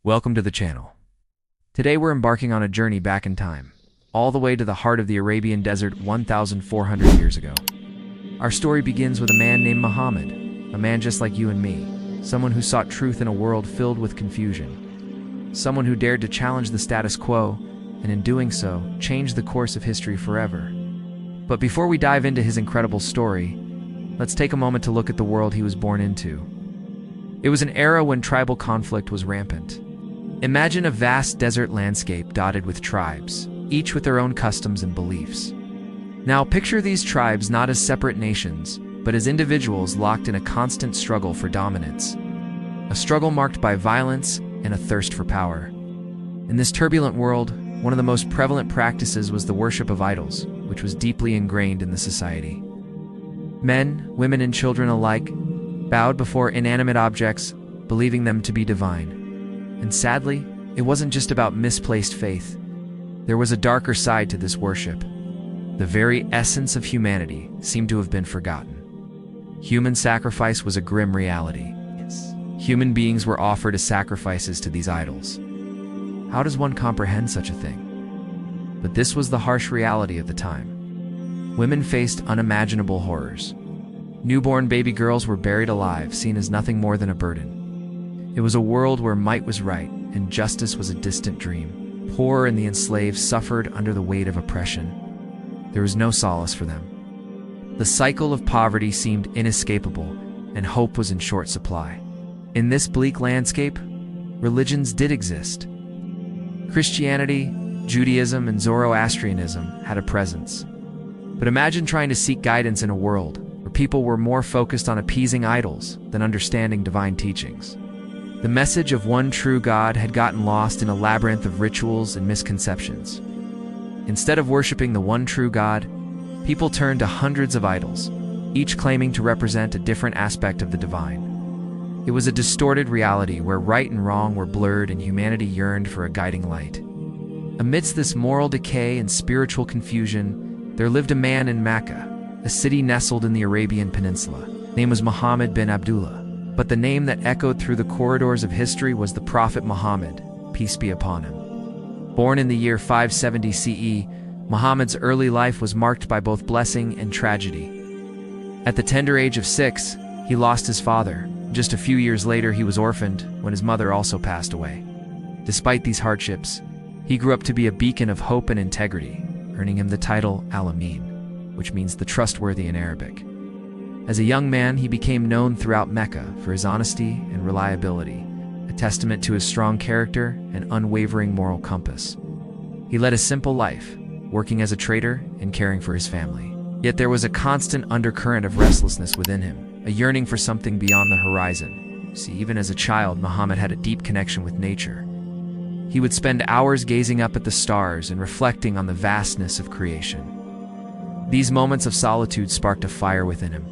Welcome to the channel. Today we're embarking on a journey back in time, all the way to the heart of the Arabian desert 1,400 years ago. Our story begins with a man named Muhammad, a man just like you and me, someone who sought truth in a world filled with confusion, someone who dared to challenge the status quo, and in doing so, changed the course of history forever. But before we dive into his incredible story, let's take a moment to look at the world he was born into. It was an era when tribal conflict was rampant. Imagine a vast desert landscape dotted with tribes, each with their own customs and beliefs. Now picture these tribes not as separate nations, but as individuals locked in a constant struggle for dominance. A struggle marked by violence and a thirst for power. In this turbulent world, one of the most prevalent practices was the worship of idols, which was deeply ingrained in the society. Men, women, and children alike bowed before inanimate objects, believing them to be divine. And sadly, it wasn't just about misplaced faith. There was a darker side to this worship. The very essence of humanity seemed to have been forgotten. Human sacrifice was a grim reality. Human beings were offered as sacrifices to these idols. How does one comprehend such a thing? But this was the harsh reality of the time. Women faced unimaginable horrors. Newborn baby girls were buried alive, seen as nothing more than a burden. It was a world where might was right and justice was a distant dream. Poor and the enslaved suffered under the weight of oppression. There was no solace for them. The cycle of poverty seemed inescapable, and hope was in short supply. In this bleak landscape, religions did exist. Christianity, Judaism, and Zoroastrianism had a presence. But imagine trying to seek guidance in a world where people were more focused on appeasing idols than understanding divine teachings. The message of one true God had gotten lost in a labyrinth of rituals and misconceptions. Instead of worshiping the one true God, people turned to hundreds of idols, each claiming to represent a different aspect of the divine. It was a distorted reality where right and wrong were blurred and humanity yearned for a guiding light. Amidst this moral decay and spiritual confusion, there lived a man in Makkah, a city nestled in the Arabian Peninsula. His name was Muhammad bin Abdullah. But the name that echoed through the corridors of history was the Prophet Muhammad, peace be upon him. Born in the year 570 CE, Muhammad's early life was marked by both blessing and tragedy. At the tender age of 6, he lost his father. Just a few years later, he was orphaned when his mother also passed away. Despite these hardships, he grew up to be a beacon of hope and integrity, earning him the title Al-Amin, which means the Trustworthy in Arabic. As a young man, he became known throughout Mecca for his honesty and reliability, a testament to his strong character and unwavering moral compass. He led a simple life, working as a trader and caring for his family. Yet there was a constant undercurrent of restlessness within him, a yearning for something beyond the horizon. See, even as a child, Muhammad had a deep connection with nature. He would spend hours gazing up at the stars and reflecting on the vastness of creation. These moments of solitude sparked a fire within him,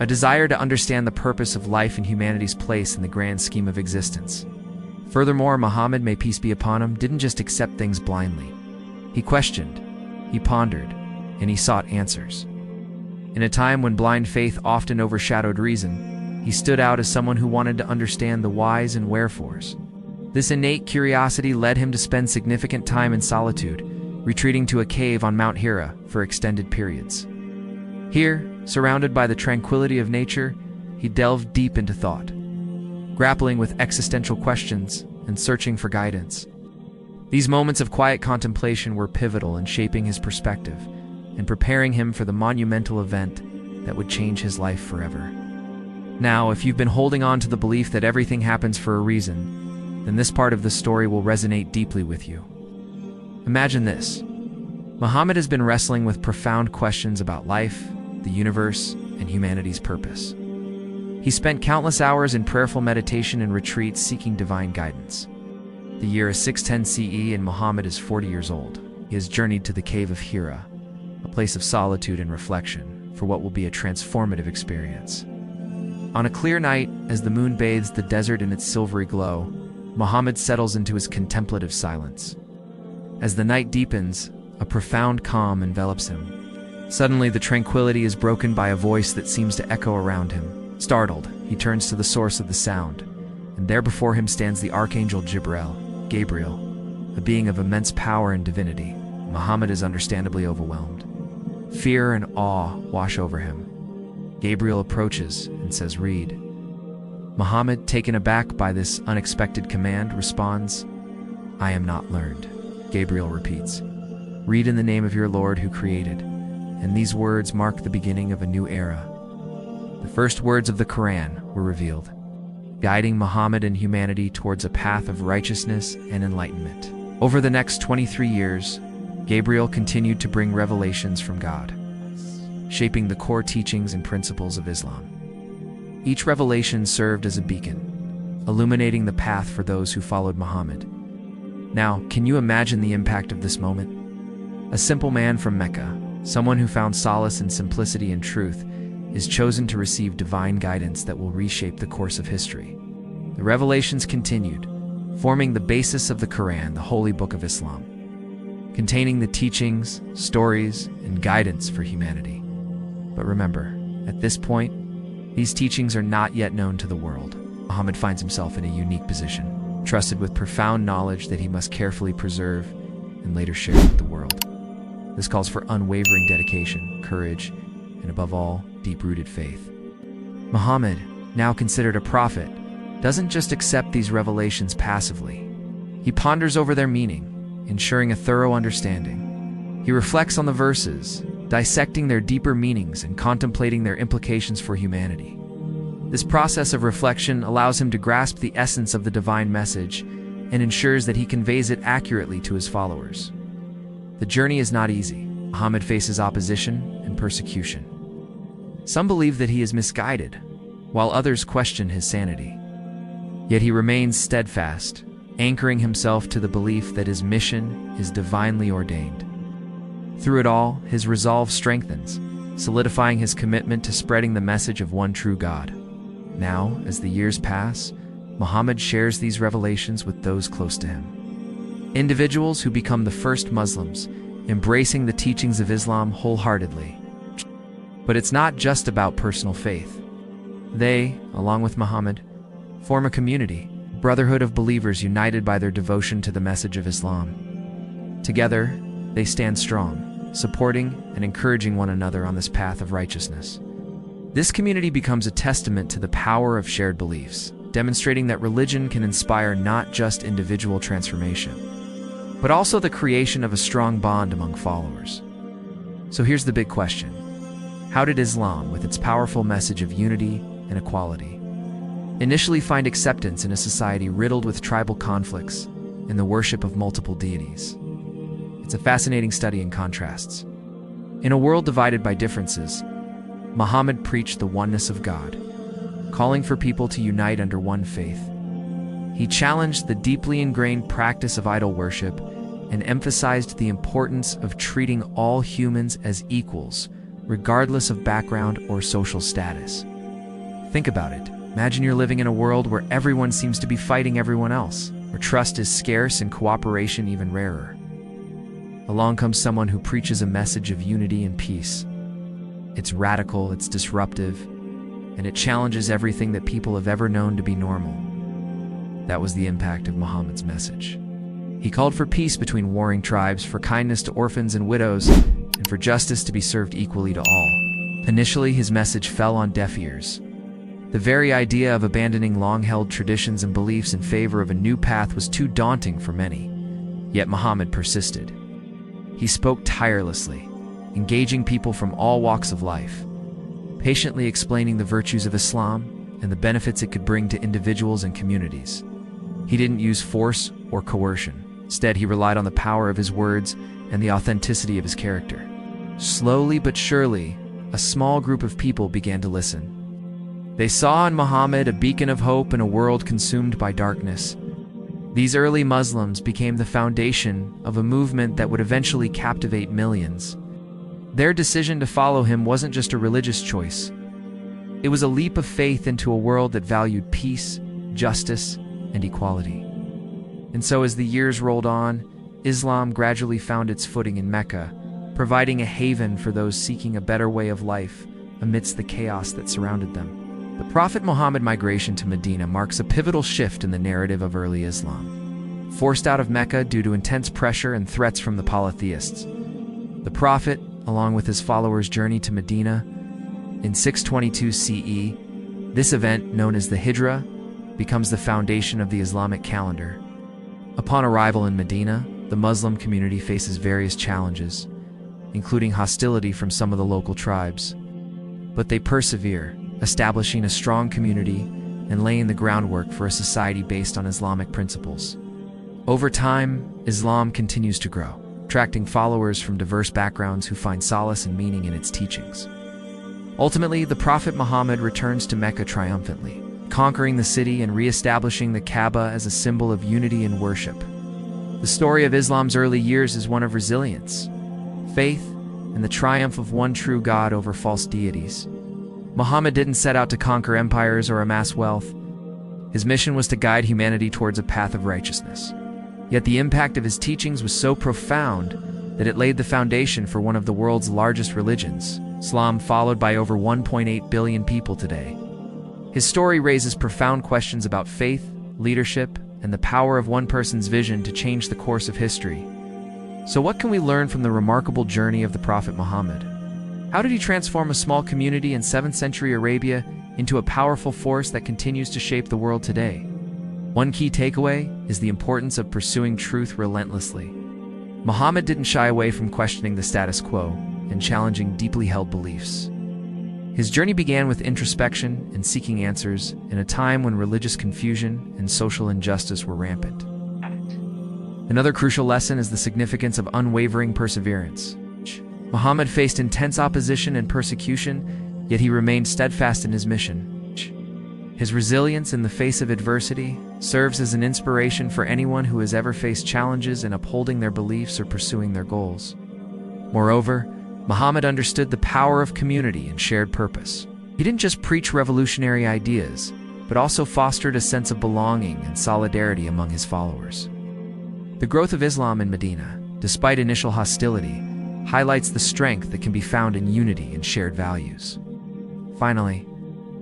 a desire to understand the purpose of life and humanity's place in the grand scheme of existence. Furthermore, Muhammad, may peace be upon him, didn't just accept things blindly. He questioned, he pondered, and he sought answers. In a time when blind faith often overshadowed reason, he stood out as someone who wanted to understand the whys and wherefores. This innate curiosity led him to spend significant time in solitude, retreating to a cave on Mount Hira for extended periods. Here, surrounded by the tranquility of nature, he delved deep into thought, grappling with existential questions and searching for guidance. These moments of quiet contemplation were pivotal in shaping his perspective and preparing him for the monumental event that would change his life forever. Now, if you've been holding on to the belief that everything happens for a reason, then this part of the story will resonate deeply with you. Imagine this. Muhammad has been wrestling with profound questions about life, the universe, and humanity's purpose. He spent countless hours in prayerful meditation and retreats seeking divine guidance. The year is 610 CE and Muhammad is 40 years old. He has journeyed to the cave of Hira, a place of solitude and reflection, for what will be a transformative experience. On a clear night, as the moon bathes the desert in its silvery glow, Muhammad settles into his contemplative silence. As the night deepens, a profound calm envelops him. Suddenly, the tranquility is broken by a voice that seems to echo around him. Startled, he turns to the source of the sound, and there before him stands the archangel Gabriel, a being of immense power and divinity. Muhammad is understandably overwhelmed. Fear and awe wash over him. Gabriel approaches and says, "Read." Muhammad, taken aback by this unexpected command, responds, "I am not learned." Gabriel repeats, "Read in the name of your Lord who created." And these words mark the beginning of a new era. The first words of the QUR'AN were revealed, guiding Muhammad and humanity towards a path of righteousness and enlightenment. Over the next 23 years, Gabriel continued to bring revelations from God, shaping the core teachings and principles of Islam. Each revelation served as a beacon, illuminating the path for those who followed Muhammad. Now, can you imagine the impact of this moment? A simple man from Mecca, someone who found solace in simplicity and truth, is chosen to receive divine guidance that will reshape the course of history. The revelations continued, forming the basis of the QUR'AN, the holy book of Islam, containing the teachings, stories, and guidance for humanity. But remember, at this point, these teachings are not yet known to the world. Muhammad finds himself in a unique position, trusted with profound knowledge that he must carefully preserve and later share with the world. This calls for unwavering dedication, courage, and above all, deep-rooted faith. Muhammad, now considered a prophet, doesn't just accept these revelations passively. He ponders over their meaning, ensuring a thorough understanding. He reflects on the verses, dissecting their deeper meanings and contemplating their implications for humanity. This process of reflection allows him to grasp the essence of the divine message and ensures that he conveys it accurately to his followers. The journey is not easy. Muhammad faces opposition and persecution. Some believe that he is misguided, while others question his sanity. Yet he remains steadfast, anchoring himself to the belief that his mission is divinely ordained. Through it all, his resolve strengthens, solidifying his commitment to spreading the message of one true God. Now, as the years pass, Muhammad shares these revelations with those close to him. Individuals who become the first Muslims, embracing the teachings of Islam wholeheartedly. But it's not just about personal faith. They, along with Muhammad, form a community, a brotherhood of believers united by their devotion to the message of Islam. Together, they stand strong, supporting and encouraging one another on this path of righteousness. This community becomes a testament to the power of shared beliefs, demonstrating that religion can inspire not just individual transformation, but also the creation of a strong bond among followers. So here's the big question. How did Islam, with its powerful message of unity and equality, initially find acceptance in a society riddled with tribal conflicts and the worship of multiple deities? It's a fascinating study in contrasts. In a world divided by differences, Muhammad preached the oneness of God, calling for people to unite under one faith. He challenged the deeply ingrained practice of idol worship and emphasized the importance of treating all humans as equals, regardless of background or social status. Think about it. Imagine you're living in a world where everyone seems to be fighting everyone else, where trust is scarce and cooperation even rarer. Along comes someone who preaches a message of unity and peace. It's radical, it's disruptive, and it challenges everything that people have ever known to be normal. That was the impact of Muhammad's message. He called for peace between warring tribes, for kindness to orphans and widows, and for justice to be served equally to all. Initially, his message fell on deaf ears. The very idea of abandoning long-held traditions and beliefs in favor of a new path was too daunting for many. Yet Muhammad persisted. He spoke tirelessly, engaging people from all walks of life, patiently explaining the virtues of Islam and the benefits it could bring to individuals and communities. He didn't use force or coercion. Instead, he relied on the power of his words and the authenticity of his character. Slowly but surely, a small group of people began to listen. They saw in Muhammad a beacon of hope in a world consumed by darkness. These early Muslims became the foundation of a movement that would eventually captivate millions. Their decision to follow him wasn't just a religious choice. It was a leap of faith into a world that valued peace, justice, and equality. And so as the years rolled on, Islam gradually found its footing in Mecca, providing a haven for those seeking a better way of life amidst the chaos that surrounded them. The Prophet Muhammad's migration to Medina marks a pivotal shift in the narrative of early Islam. Forced out of Mecca due to intense pressure and threats from the polytheists, the Prophet, along with his followers, journeyed to Medina in 622 CE. This event, known as the Hijra, becomes the foundation of the Islamic calendar. Upon arrival in Medina, the Muslim community faces various challenges, including hostility from some of the local tribes. But they persevere, establishing a strong community and laying the groundwork for a society based on Islamic principles. Over time, Islam continues to grow, attracting followers from diverse backgrounds who find solace and meaning in its teachings. Ultimately, the Prophet Muhammad returns to Mecca triumphantly, conquering the city and re-establishing the Kaaba as a symbol of unity and worship. The story of Islam's early years is one of resilience, faith, and the triumph of one true God over false deities. Muhammad didn't set out to conquer empires or amass wealth. His mission was to guide humanity towards a path of righteousness. Yet the impact of his teachings was so profound that it laid the foundation for one of the world's largest religions, Islam, followed by over 1.8 billion people today. His story raises profound questions about faith, leadership, and the power of one person's vision to change the course of history. So what can we learn from the remarkable journey of the Prophet Muhammad? How did he transform a small community in 7th century Arabia into a powerful force that continues to shape the world today? One key takeaway is the importance of pursuing truth relentlessly. Muhammad didn't shy away from questioning the status quo and challenging deeply held beliefs. His journey began with introspection and seeking answers in a time when religious confusion and social injustice were rampant. Another crucial lesson is the significance of unwavering perseverance. Muhammad faced intense opposition and persecution, yet he remained steadfast in his mission. His resilience in the face of adversity serves as an inspiration for anyone who has ever faced challenges in upholding their beliefs or pursuing their goals. Moreover, Muhammad understood the power of community and shared purpose. He didn't just preach revolutionary ideas, but also fostered a sense of belonging and solidarity among his followers. The growth of Islam in Medina, despite initial hostility, highlights the strength that can be found in unity and shared values. Finally,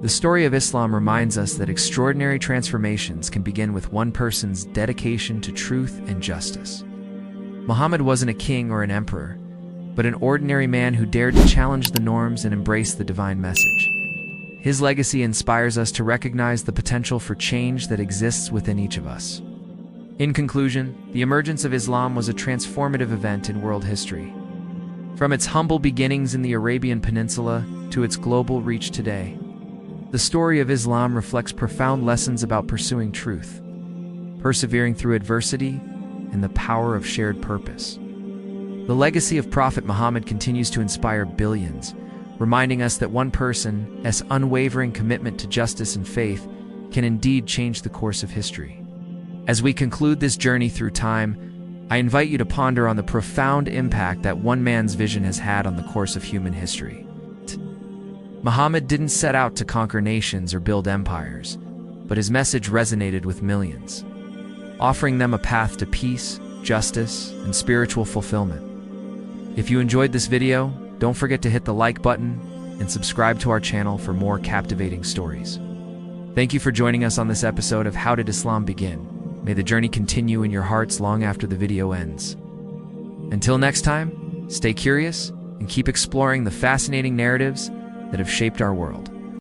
the story of Islam reminds us that extraordinary transformations can begin with one person's dedication to truth and justice. Muhammad wasn't a king or an emperor, but an ordinary man who dared to challenge the norms and embrace the divine message. His legacy inspires us to recognize the potential for change that exists within each of us. In conclusion, the emergence of Islam was a transformative event in world history. From its humble beginnings in the Arabian Peninsula to its global reach today, the story of Islam reflects profound lessons about pursuing truth, persevering through adversity, and the power of shared purpose. The legacy of Prophet Muhammad continues to inspire billions, reminding us that one person's unwavering commitment to justice and faith can indeed change the course of history. As we conclude this journey through time, I invite you to ponder on the profound impact that one man's vision has had on the course of human history. Muhammad didn't set out to conquer nations or build empires, but his message resonated with millions, offering them a path to peace, justice, and spiritual fulfillment. If you enjoyed this video, don't forget to hit the like button and subscribe to our channel for more captivating stories. Thank you for joining us on this episode of How Did Islam Begin? May the journey continue in your hearts long after the video ends. Until next time, stay curious and keep exploring the fascinating narratives that have shaped our world.